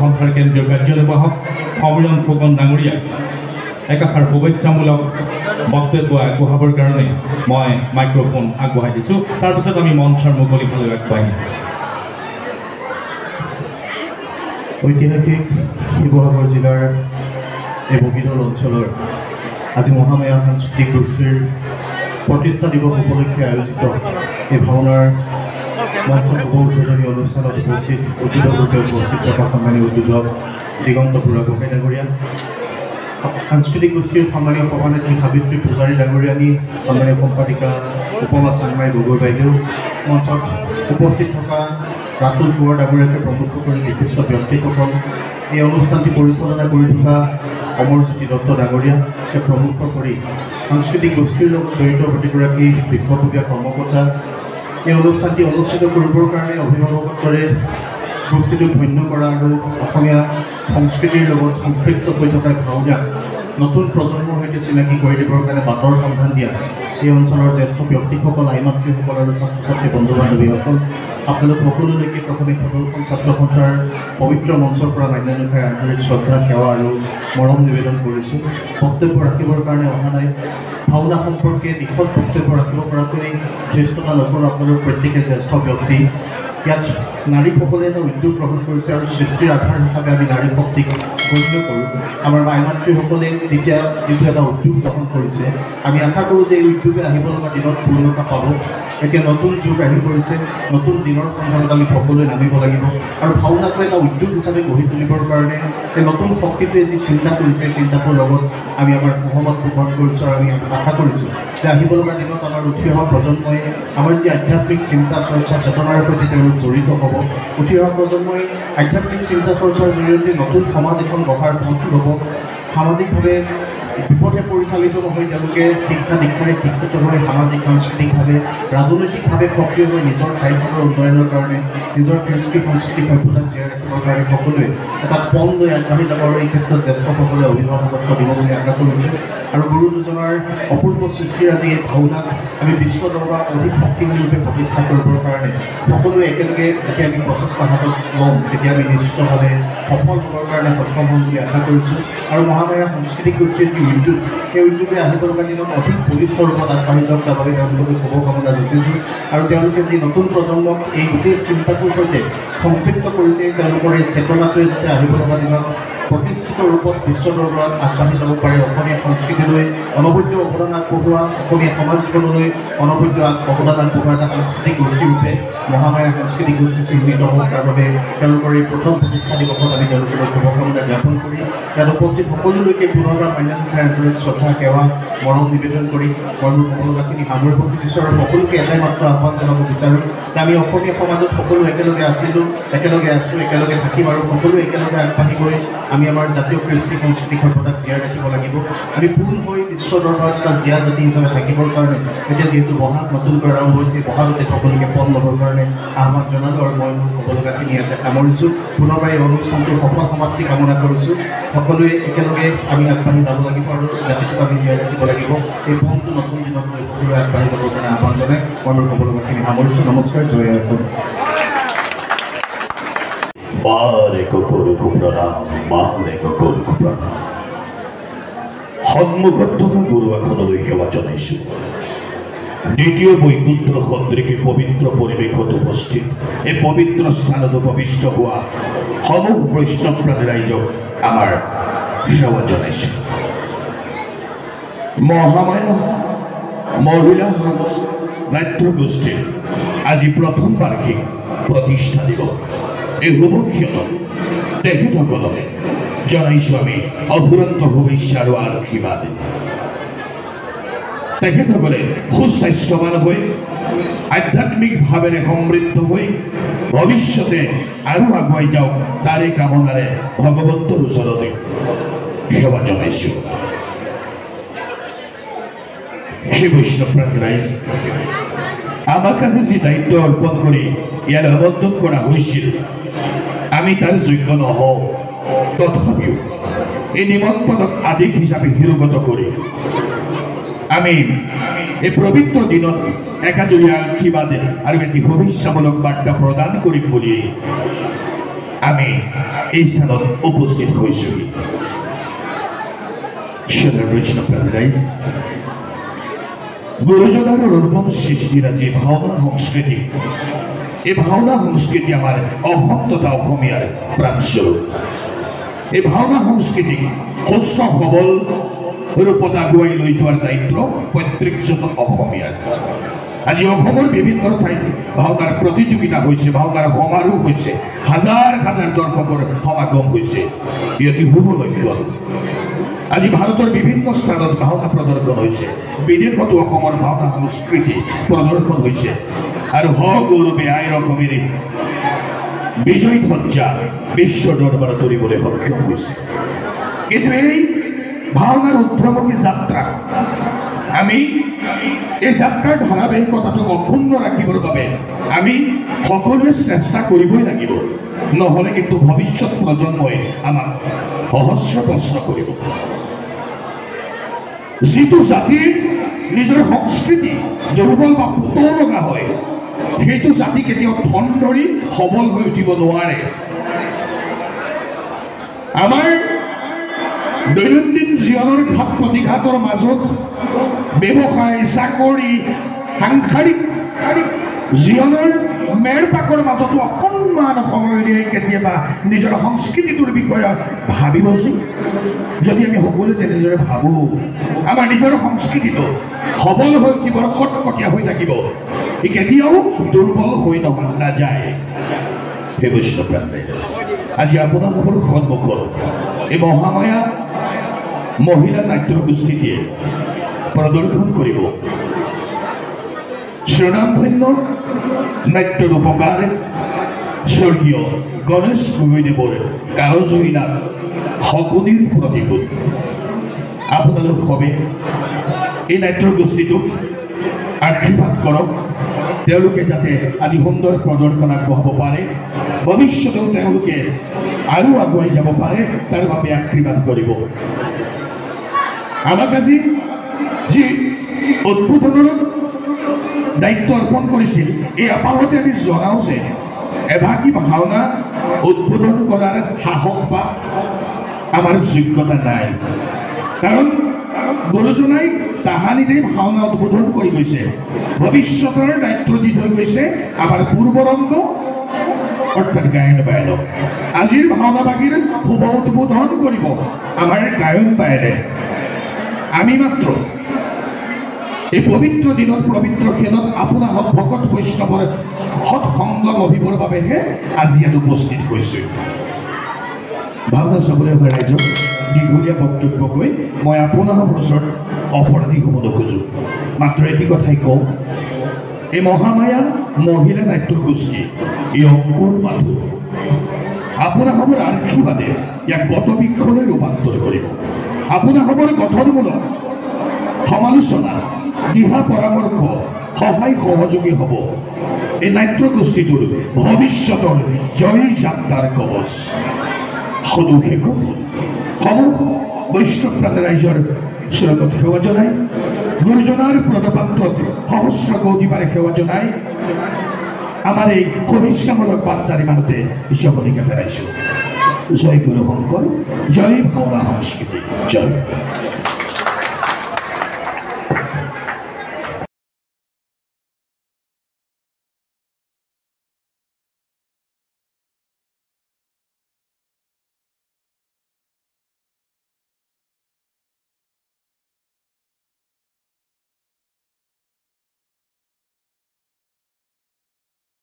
সন্থাৰ কেন্দ্ৰীয় কাৰ্যনিৰ্বাহক সমৰণ ফুকন ডাঙৰীয়া একাষাৰ শুভেচ্ছামূলক বক্তব্য আগবঢ়াবৰ কাৰণে মই মাইক্ৰফোন আগবঢ়াই দিছোঁ। তাৰপিছত আমি মঞ্চৰ মুকলি ফালে আগবাঢ়িম। ঐতিহাসিক শিৱসাগৰ জিলাৰ এই বগীদল অঞ্চলৰ আজি মহামায়া সাংস্কৃতিক গোষ্ঠীৰ প্ৰতিষ্ঠা দিৱস উপলক্ষে আয়োজিত এই ভাওনাৰ মঞ্চৰ শুভ উদ্বোধনী অনুষ্ঠানত উদ্বোধকৰূপে উপস্থিত থকা সন্মানীয় উদ্বোধক দিগন্ত বুঢ়াগোহাঁই ডাঙৰীয়া, সাংস্কৃতিক গোষ্ঠীৰ সন্মানীয় সভানেত্ৰী সাবিত্ৰী পূজাৰী ডাঙৰীয়ানী, সন্মানীয় সম্পাদিকা উপমা চাংমাই গগৈ বাইদেউ, মঞ্চত উপস্থিত থকা ৰাতুল কোঁৱৰ ডাঙৰীয়াকে প্ৰমুখ কৰি বিশিষ্ট ব্যক্তিসকল, এই অনুষ্ঠানটি পৰিচালনা কৰি থকা অমৰজ্যোতি দত্ত ডাঙৰীয়াকে প্ৰমুখ কৰি সাংস্কৃতিক গোষ্ঠীৰ লগত জড়িত প্ৰতিগৰাকী বিষয়ববীয়া কৰ্মকৰ্তা, এই অনুষ্ঠানটি অনুষ্ঠিত কৰিবৰ কাৰণে অভিভাৱকত্বৰে গোষ্ঠীটোক ধন্য কৰা আৰু অসমীয়া সংস্কৃতিৰ লগত সম্পৃক্ত হৈ থকা ভাওনা নতুন প্ৰজন্মৰ সৈতে চিনাকি কৰি দিবৰ কাৰণে বাটৰ সন্ধান দিয়া এই অঞ্চলৰ জ্যেষ্ঠ ব্যক্তিসকল, আইমাতৃসকল আৰু ছাত্ৰ ছাত্ৰী বন্ধু বান্ধৱীসকল, আপোনালোক সকলোলৈকে প্ৰথমে সদৌখন ছাত্ৰ সন্থাৰ পবিত্ৰ মঞ্চৰ পৰা মান্যানুসাৰে আন্তৰিক শ্ৰদ্ধা, সেৱা আৰু মৰম নিবেদন কৰিছোঁ। বক্তব্য ৰাখিবৰ কাৰণে অহা নাই, ভাওনা সম্পৰ্কে দিশত বক্তব্য ৰাখিব পৰাকৈ ধৃষ্টতা নকৰোঁ। আপোনালোক প্ৰত্যেকে জ্যেষ্ঠ ব্যক্তি, ইয়াত নাৰীসকলে এটা উদ্যোগ গ্ৰহণ কৰিছে আৰু সৃষ্টিৰ আধাৰ হিচাপে আমি নাৰী শক্তিক গণ্য কৰোঁ। আমাৰ মাইমাতৃসকলে যিটো এটা উদ্যোগ গ্ৰহণ কৰিছে, আমি আশা কৰোঁ যে এই উদ্যোগে আহিব লগা দিনত পূৰ্ণতা পাব। এতিয়া নতুন যুগ আহি পৰিছে, নতুন দিনৰ সন্ধানত আমি সকলোৱে নামিব লাগিব আৰু ভাওনাটো এটা উদ্যোগ হিচাপে গঢ়ি তুলিবৰ কাৰণে এই নতুন শক্তিটোৱে যি চিন্তা কৰিছে, এই চিন্তাটোৰ লগত আমি আমাৰ সহমত পোষণ কৰিছোঁ আৰু আমি আশা কৰিছোঁ যে আহিব লগা দিনত আমাৰ উঠি অহা প্ৰজন্মই আমাৰ যি আধ্যাত্মিক চিন্তা চৰ্চা চেতনাৰ সৈতে তেওঁলোক জড়িত হ'ব। উঠি অহা প্ৰজন্মই আধ্যাত্মিক চিন্তা চৰ্চাৰ জৰিয়তে নতুন সমাজ এখন গঢ়াৰ পথ ল'ব। সামাজিকভাৱে বিপথে পৰিচালিত নহয়, তেওঁলোকে শিক্ষা দীক্ষাৰে শিক্ষিত হৈ সামাজিক সাংস্কৃতিকভাৱে ৰাজনৈতিকভাৱে সক্ৰিয় হৈ নিজৰ ঠাইখনৰ উন্নয়নৰ কাৰণে, নিজৰ কৃষ্টি সাংস্কৃতিক সভ্যতাক জীয়াই ৰাখিবৰ কাৰণে সকলোৱে এটা পণ লৈ আগবাঢ়ি যাব আৰু এই ক্ষেত্ৰত জ্যেষ্ঠসকলে অভিভাৱকত্ব দিব বুলি আশা কৰিছে। আৰু গুৰু দুজনাৰ অপূৰ্ব সৃষ্টিৰ আজি এই ভাওনাক আমি বিশ্ব দৰবাৰত অধিক শক্তিশালীৰূপে প্ৰতিষ্ঠা কৰিবৰ কাৰণে সকলোৱে একেলগে যেতিয়া আমি প্ৰচেষ্টা হাতত ল'ম, তেতিয়া আমি নিশ্চিতভাৱে সফল হ'বৰ কাৰণে সক্ষম হ'ম বুলি আশা কৰিছোঁ। আৰু মহামায়া সাংস্কৃতিক গোষ্ঠীৰ যি উদ্যোগ, সেই উদ্যোগে আহিব লগা দিনত অধিক বলিষ্ঠ ৰূপত আগবাঢ়ি যাওক, তাৰ বাবে তেওঁলোকে শুভকামনা যাচিছোঁ। আৰু তেওঁলোকে যি নতুন প্ৰজন্মক এই গোটেই চিন্তাটোৰ সৈতে সম্পৃক্ত কৰিছে, তেওঁলোকৰ এই চেতনাটোৱে যাতে আহিব লগা দিনত প্ৰতিষ্ঠিত ৰূপত বিশ্ব দৰবাৰত আগবাঢ়ি যাব পাৰে, অসমীয়া সংস্কৃতিলৈ অনবদ্য অৱদান আগবঢ়োৱা, অসমীয়া সমাজ জীৱনলৈ অনবদ্য অৱদান আগবঢ়োৱা এটা সাংস্কৃতিক গোষ্ঠী ৰূপে মহামায়া সাংস্কৃতিক গোষ্ঠী চিহ্নিত হওক, তাৰ বাবে তেওঁলোকৰ এই প্ৰথম প্ৰতিষ্ঠা দিৱসত আমি তেওঁলোকৰ শুভকামনা জ্ঞাপন কৰি ইয়াত উপস্থিত সকলোলৈকে পুনৰবাৰ মান্যানুসাৰে আন্তৰিক শ্ৰদ্ধা, সেৱা, মৰম নিবেদন কৰি মই মোৰ ক'ব লগাখিনি সামৰিব খুজিছোঁ। আৰু সকলোকে এটাই মাত্ৰ আহ্বান জনাব বিচাৰোঁ যে আমি অসমীয়া সমাজত সকলো একেলগে আছিলোঁ, একেলগে আছোঁ, একেলগে থাকিম আৰু সকলো একেলগে আগবাঢ়ি গৈ আমি আমাৰ জাতীয় কৃষ্টি সংস্কৃতি সভ্যতাক জীয়াই ৰাখিব লাগিব। আমি পোন হৈ বিশ্ব দৰবাৰত এটা জীয়া জাতি হিচাপে থাকিবৰ কাৰণে এতিয়া যিহেতু বহাগ নতুনকৈ আৰম্ভ হৈছে, বহাগতে সকলোকে পণ ল'বৰ কাৰণে আহ্বান জনালোঁ আৰু মই মোৰ ক'ব লগাখিনি ইয়াতে সামৰিছোঁ। পুনৰবাৰ এই অনুষ্ঠানটোৰ সফল সমাপ্তি কামনা কৰিছোঁ। সকলোৱে একেলগে আমি আগবাঢ়ি যাব লাগিব আৰু জাতিটোক আমি জীয়াই ৰাখিব লাগিব। এই পণটো নতুন দিনত লৈ সকলোৱে আগবাঢ়ি যাবৰ কাৰণে আহ্বান জনাই মই মোৰ ক'ব লগাখিনি সামৰিছোঁ। নমস্কাৰ, জয় আইকন। সন্মুখত থকা গুৰু আসনলৈ সেৱা জনাইছোঁ। দ্বিতীয় বৈকুণ্ঠ সদৃশী পবিত্ৰ পৰিৱেশত উপস্থিত এই পবিত্ৰ স্থানত উপবিষ্ট হোৱা সমূহ বৈষ্ণৱপ্ৰাণী ৰাইজক আমাৰ সেৱা জনাইছোঁ। মহামায়া মহিলা নাট্য গোষ্ঠীৰ আজি প্ৰথম বাৰ্ষিক প্ৰতিষ্ঠা দিৱস। এই শুভ ক্ষণত তেখেতসকলক জনাইছোঁ আমি অফুৰন্ত শুভেচ্ছা আৰু আশীৰ্বাদ। তেখেতসকলে সুস্বাস্থ্যৱান হৈ আধ্যাত্মিকভাৱেৰে সমৃদ্ধ হৈ ভৱিষ্যতে আৰু আগুৱাই যাওক, তাৰে কামনাৰে ভগৱন্তৰ ওচৰতে সেৱা জনাইছোঁ। সেই বৈষ্ণৱপ্ৰাণ ৰাইজ আমাৰ কাছে যি দায়িত্ব অৰ্পণ কৰি ইয়াত আবদ্ধন কৰা হৈছিল, আমি তাৰ যোগ্য নহওঁ, তথাপিও এই নিমন্ত্ৰণক আদেশ হিচাপে শিৰোগত কৰি আমি এই পবিত্ৰ দিনত একাজৰীয়া আশীৰ্বাদ আৰু এটি শুভেচ্ছামূলক বাৰ্তা প্ৰদান কৰিম বুলি আমি এই স্থানত উপস্থিত হৈছোহি। গুৰুজনাৰ অনুপম সৃষ্টিৰাজি ভাওনা সংস্কৃতি, এই ভাওনা সংস্কৃতি আমাৰ অসম তথা অসমীয়াৰ প্ৰাণস্বৰূপ। এই ভাওনা সংস্কৃতিক সুস্থ সবল ৰূপত আগুৱাই লৈ যোৱাৰ দায়িত্ব প্ৰত্যেকজন অসমীয়াৰ। আজি অসমৰ বিভিন্ন ঠাইত ভাওনাৰ প্ৰতিযোগিতা হৈছে, ভাওনাৰ সমাৰোহ হৈছে, হাজাৰ হাজাৰ দৰ্শকৰ সমাগম হৈছে। ই অতি শুভ লক্ষণ। আজি ভাৰতৰ বিভিন্ন স্থানত ভাওনা প্ৰদৰ্শন হৈছে, বিদেশতো অসমৰ ভাওনা সংস্কৃতি প্ৰদৰ্শন হৈছে আৰু সগৌৰৱে আইৰ অসমেৰে বিজয় ধ্বজা বিশ্ব দৰবাৰত তুলিবলৈ সক্ষম হৈছে। কিন্তু এই ভাওনাৰ উদ্ভ্ৰমী যাত্ৰা আমি এই যাত্ৰাৰ ধাৰাবাহিকতাটোক অক্ষুণ্ণ ৰাখিবৰ বাবে আমি সকলোৱে চেষ্টা কৰিবই লাগিব, নহ'লে কিন্তু ভৱিষ্যত প্ৰজন্মই আমাক সহস্ৰ প্ৰশ্ন কৰিব। যিটো জাতিৰ নিজৰ সংস্কৃতি দুৰ্বল বা পুতৌ লগা হয়, সেইটো জাতি কেতিয়াও ঠন ধৰি সবল হৈ উঠিব নোৱাৰে। আমাৰ দৈনন্দিন জীৱনৰ ঘাত প্ৰতিঘাতৰ মাজত ব্যৱসায়, চাকৰি, সাংসাৰিক জীৱনৰ মেৰ পাকৰ মাজতো অকণমান সময় উলিয়াই কেতিয়াবা নিজৰ সংস্কৃতিটোৰ বিষয়ে ভাবিবচোন। যদি আমি সকলোৱে তেনেদৰে ভাবোঁ, আমাৰ নিজৰ সংস্কৃতিটো সবল হৈ উঠিব, কটকটীয়া হৈ থাকিব, ই কেতিয়াও দুৰ্বল হৈ নাযায়। হে বৈষ্ণৱ প্ৰাণে, আজি আপোনালোকৰ সন্মুখত এই মহামায়া মহিলা নাট্য গোষ্ঠীটিয়ে প্ৰদৰ্শন কৰিব স্বনামধন্য নাট্য ৰূপকাৰ স্বৰ্গীয় গণেশ গগৈদেৱৰ কালজয়ী নাট শকুনিৰ প্ৰতিশোধ। আপোনালোক সবে এই নাট্য গোষ্ঠীটোক আশীৰ্বাদ কৰক, তেওঁলোকে যাতে আজি সুন্দৰ প্ৰদৰ্শন আগবঢ়াব পাৰে, ভৱিষ্যতেও তেওঁলোকে আৰু আগুৱাই যাব পাৰে, তাৰ বাবে আশীৰ্বাদ কৰিব। আমাক আজি যি উদ্বোধনৰ দায়িত্ব অৰ্পণ কৰিছিল, এই আপাহতে আমি জনাওঁ যে এভাগী ভাওনা উদ্বোধন কৰাৰ সাহস বা আমাৰ যোগ্যতা নাই, কাৰণ গুৰুজনাই তাহানিৰে ভাওনা উদ্বোধন কৰি গৈছে। ভৱিষ্যতৰ দায়িত্ব দি থৈ গৈছে আমাৰ পূৰ্বৰংগ অৰ্থাৎ গায়ন বায়নক। আজিৰ ভাওনাভাগীৰ শুভ উদ্বোধন কৰিব আমাৰ গায়ন বায়নে। আমি মাত্ৰ এই পবিত্ৰ দিনত, পবিত্ৰ ক্ষণত আপোনাৰ ভকত বৈষ্ণৱৰ সৎসংগ লভিবৰ বাবেহে আজি ইয়াত উপস্থিত হৈছোঁ। ভাওনা চাবলৈ অহা ৰাইজক দীঘলীয়া বক্তব্য কৈ মই আপোনাৰ ওচৰত অপৰাধী হ'ব নোখোজোঁ, মাত্ৰ এটি কথাই কওঁ, এই মহামায়া মহিলা নাট্য গোষ্ঠী এই অংকুৰ মাথো আপোনাসমৰ আশীৰ্বাদে ইয়াক বটবৃক্ষলৈ ৰূপান্তৰ কৰিব। আপোনাসমৰ গঠনমূলক সমালোচনা, দিহা পৰামৰ্শ, সহায় সহযোগী হ'ব এই নাট্য গোষ্ঠীটোৰ ভৱিষ্যতৰ জয় যাত্ৰাৰ কবচ। সদুশেষত সমূহ বৈষ্ণৱ প্ৰাণ ৰাইজৰ চৰণত সেৱা জনাই, গুৰুজনাৰ পদপাত্ৰত সহস্ৰ কোটিবাৰে সেৱা জনাই আমাৰ এই শুভেচ্ছামূলক বাৰ্তাৰ ইমানতে জবনিকা পেলাইছোঁ। জয় গুৰু শংকৰ, জয় ভাওনা সংস্কৃতি, জয়।